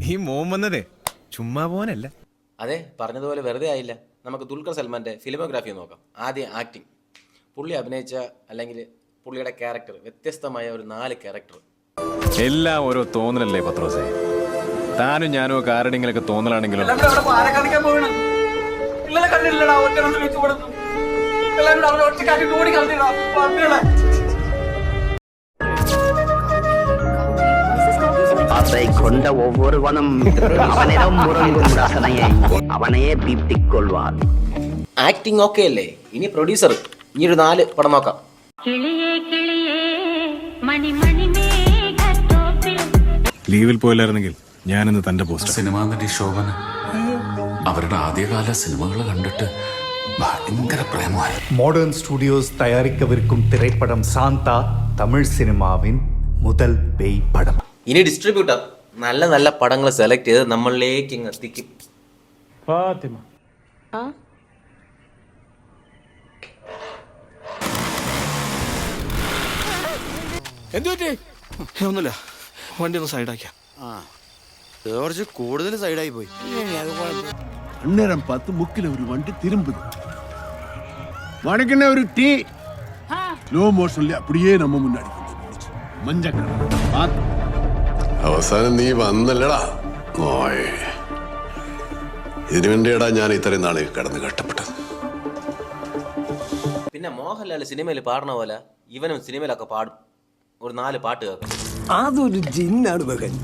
ഈ മോൻ വന്നതേ ചുമ്മാ പോനല്ല. അതെ, പറഞ്ഞതുപോലെ വെറുതെ ആയില്ല. നമുക്ക് ദുൽഖർ സൽമാന്റെ ഫിലിമോഗ്രാഫി നോക്കാം. ആദ്യം ആക്ടിങ്. പുള്ളി അഭിനയിച്ച അല്ലെങ്കിൽ പുള്ളിയുടെ ക്യാരക്ടർ വ്യത്യസ്തമായ ഒരു 4 ക്യാരക്ടർ. എല്ലാം ഓരോ തോന്നലല്ലേ പത്രോസേ? താനും ഞാനും ഒക്കെ ആരുടെങ്കിലൊക്കെ തോന്നലാണെങ്കിലും அதை கொண்ட ஒவ்வொருவனும் அவனிடம் முறங்கும் ரசனையை அவனையே பீத்திக் கொள்வான். ആക്ടിങ് ഓക്കെ അല്ലേ? ഇനി പ്രൊഡ്യൂസർ. ഇനി ഒരു 4 പടം നോക്കാം. ലീവിൽ പോയില്ലായിരുന്നെങ്കിൽ ഞാനിന്ന് തന്റെ പോസ്റ്റ്. സിനിമാ നടി ശോഭന അവരുടെ ആദ്യകാല സിനിമകൾ കണ്ടിട്ട് ഭയങ്കര പ്രേമമായി. മോഡേൺ സ്റ്റുഡിയോസ് തയ്യാറിക്കവിരിക്കും തിരപ്പടം സാന്ത തമിഴ് സിനിമാവിൻ മുതൽ പേയ് പടം. ഇനി ഡിസ്ട്രിബ്യൂട്ടർ നല്ല നല്ല പടങ്ങൾ സെലക്ട് ചെയ്ത് നമ്മളിലേക്ക് ഇങ്ങ് എത്തിക്കും. ഒന്നുമില്ല, വണ്ടി ഒന്ന് സൈഡാക്കിയാ. കുറച്ച് കൂടുതൽ സൈഡായി പോയി. അന്നേരം 10 മുക്കിലെ ഒരു വണ്ടി തിരുമ്പുது வணக்கண்ணே ஒரு டீ. ஸ்லோ மோஷன்ல அப்படியே நம்ம முன்னாடி மஞ்சள் അവസാനം നീ വന്നല്ലടാ. ഇതിനു വേണ്ടിയടാ ഞാൻ ഇത്രയും നാളെ കിടന്ന് കഷ്ടപ്പെട്ടത്. പിന്നെ മോഹൻലാൽ സിനിമയിൽ പാടുന്ന പോലെ ഇവനും സിനിമയിലൊക്കെ പാടും. ഒരു 4 പാട്ട് കേൾക്കാം. അതൊരു ജിന്നാണ് മകൻ.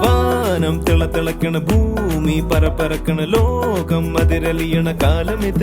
വാനം തിളത്തിളക്കണ ഭൂമി പരപ്പരക്കണ ലോകം അതിരലിയണ കാലമിത്.